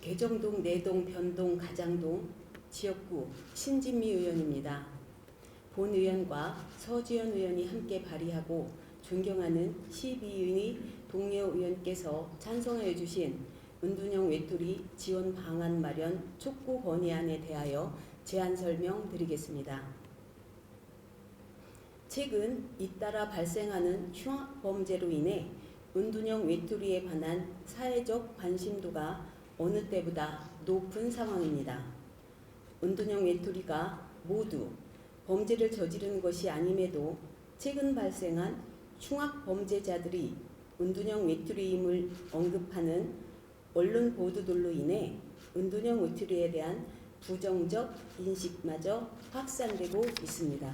개정동, 내동, 변동, 가장동 지역구 신진미 의원입니다. 본 의원과 서지현 의원이 함께 발의하고 존경하는 12인의 동료 의원께서 찬성해 주신 은둔형 외톨이 지원 방안 마련 촉구 건의안에 대하여 제안 설명드리겠습니다. 최근 잇따라 발생하는 흉악범죄로 인해 은둔형 외톨이에 관한 사회적 관심도가 어느 때보다 높은 상황입니다. 은둔형 외톨이가 모두 범죄를 저지르는 것이 아님에도 최근 발생한 흉악범죄자들이 은둔형 외톨이임을 언급하는 언론 보도들로 인해 은둔형 외톨이에 대한 부정적 인식마저 확산되고 있습니다.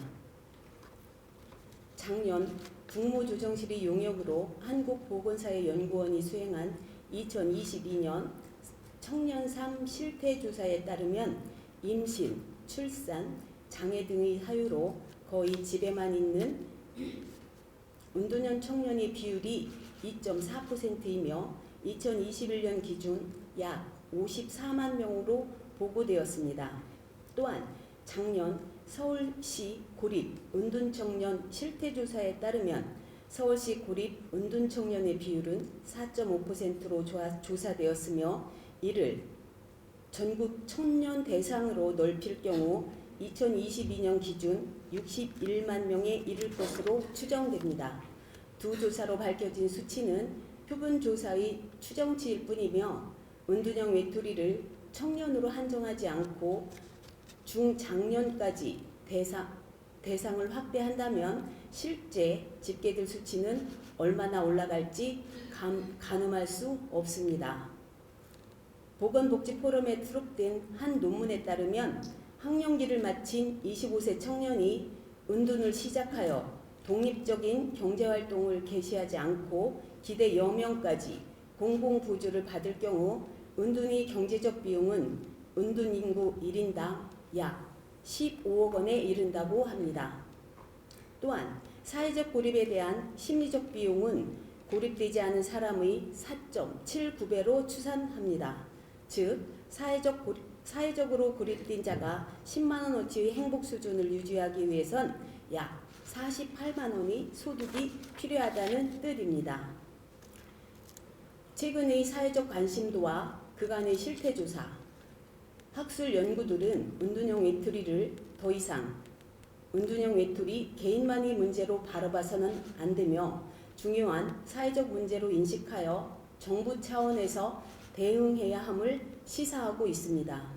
작년 국무조정실의 용역으로 한국보건사회연구원이 수행한 2022년 청년 삶 실태조사에 따르면 임신, 출산, 장애 등의 사유로 거의 집에만 있는 은둔형 청년의 비율이 2.4%이며 2021년 기준 약 54만 명으로 보고되었습니다. 또한 작년 서울시 고립 은둔청년 실태조사에 따르면 서울시 고립 은둔청년의 비율은 4.5%로 조사되었으며 이를 전국 청년 대상으로 넓힐 경우 2022년 기준 61만 명에 이를 것으로 추정됩니다. 두 조사로 밝혀진 수치는 표본 조사의 추정치일 뿐이며 은둔형 외톨이를 청년으로 한정하지 않고 중장년까지 대상을 확대한다면 실제 집계될 수치는 얼마나 올라갈지 가늠할 수 없습니다. 보건복지포럼에 수록된 한 논문에 따르면 학령기를 마친 25세 청년이 은둔을 시작하여 독립적인 경제활동을 개시하지 않고 기대 여명까지 공공부조를 받을 경우 은둔의 경제적 비용은 은둔 인구 1인당 약 15억 원에 이른다고 합니다. 또한 사회적 고립에 대한 심리적 비용은 고립되지 않은 사람의 4.79배로 추산합니다. 즉 사회적으로 고립된 자가 10만 원어치의 행복 수준을 유지하기 위해선 약 48만 원의 소득이 필요하다는 뜻입니다. 최근의 사회적 관심도와 그간의 실태조사, 학술 연구들은 은둔형 외톨이를 더 이상 은둔형 외톨이 개인만의 문제로 바라봐서는 안 되며 중요한 사회적 문제로 인식하여 정부 차원에서 대응해야 함을 시사하고 있습니다.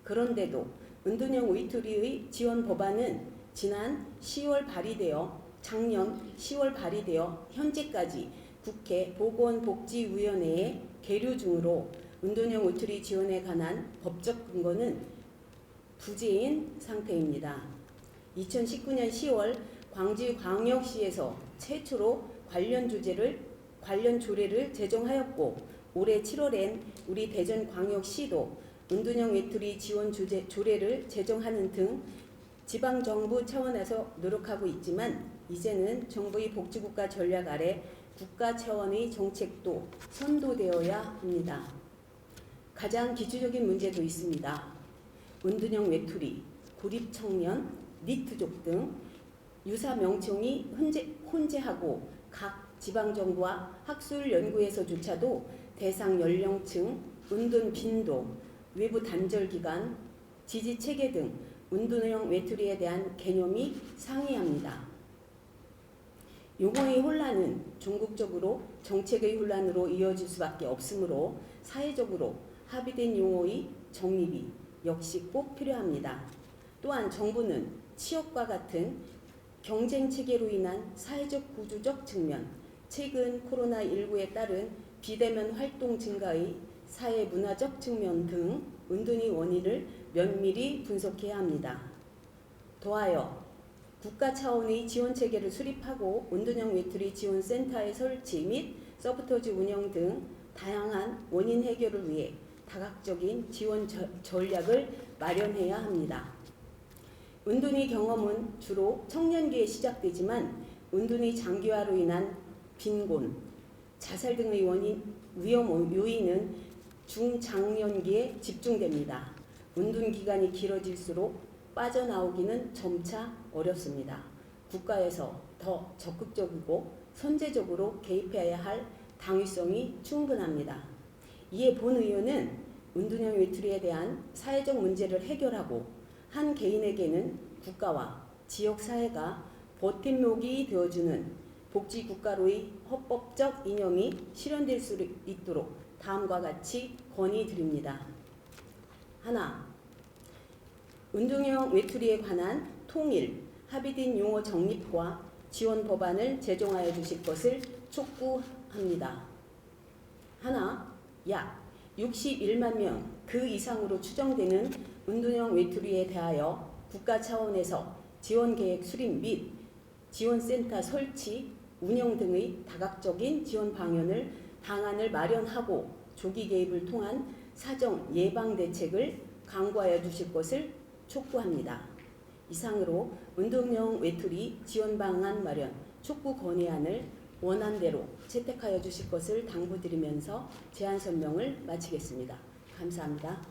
그런데도 은둔형 외톨이의 지원 법안은 지난 10월 발의되어 작년 10월 발의되어 현재까지 국회 보건복지위원회에 계류 중으로 은둔형 외톨이 지원에 관한 법적 근거는 부재인 상태입니다. 2019년 10월 광주광역시에서 최초로 관련 조례를 제정하였고 올해 7월엔 우리 대전광역시도 은둔형 외톨이 지원 조례를 제정하는 등 지방정부 차원에서 노력하고 있지만 이제는 정부의 복지국가 전략 아래 국가 차원의 정책도 선도되어야 합니다. 가장 기초적인 문제도 있습니다. 은둔형 외톨이, 고립청년, 니트족 등 유사 명칭이 혼재하고 각 지방정부와 학술연구에서조차도 대상 연령층, 은둔 빈도, 외부 단절기간, 지지체계 등 은둔형 외톨이에 대한 개념이 상이합니다. 용어의 혼란은 전국적으로 정책의 혼란으로 이어질 수밖에 없으므로 사회적으로 합의된 용어의 정립이 역시 꼭 필요합니다. 또한 정부는 취업과 같은 경쟁 체계로 인한 사회적 구조적 측면, 최근 코로나19에 따른 비대면 활동 증가의 사회 문화적 측면 등 은둔의 원인을 면밀히 분석해야 합니다. 더하여 국가 차원의 지원 체계를 수립하고 은둔형 외톨이 지원센터의 설치 및 서포터즈 운영 등 다양한 원인 해결을 위해 다각적인 지원 전략을 마련해야 합니다. 은둔의 경험은 주로 청년기에 시작되지만 은둔의 장기화로 인한 빈곤, 자살 등의 위험 요인은 중장년기에 집중됩니다. 운동 기간이 길어질수록 빠져나오기는 점차 어렵습니다. 국가에서 더 적극적이고 선제적으로 개입해야 할 당위성이 충분합니다. 이에 본 의원은 운동형 외톨이에 대한 사회적 문제를 해결하고 한 개인에게는 국가와 지역사회가 버팀목이 되어주는 복지국가로의 헌법적 이념이 실현될 수 있도록 다음과 같이 건의드립니다. 하나, 운동형 외톨이에 관한 통일, 합의된 용어 정립과 지원 법안을 제정하여 주실 것을 촉구합니다. 하나, 약 61만 명 그 이상으로 추정되는 운동형 외톨이에 대하여 국가 차원에서 지원계획 수립 및 지원센터 설치, 운영 등의 다각적인 지원 방안을 마련하고 조기 개입을 통한 사정 예방 대책을 강구하여 주실 것을 촉구합니다. 이상으로 운동형 외톨이 지원 방안 마련 촉구 건의안을 원안대로 채택하여 주실 것을 당부드리면서 제안 설명을 마치겠습니다. 감사합니다.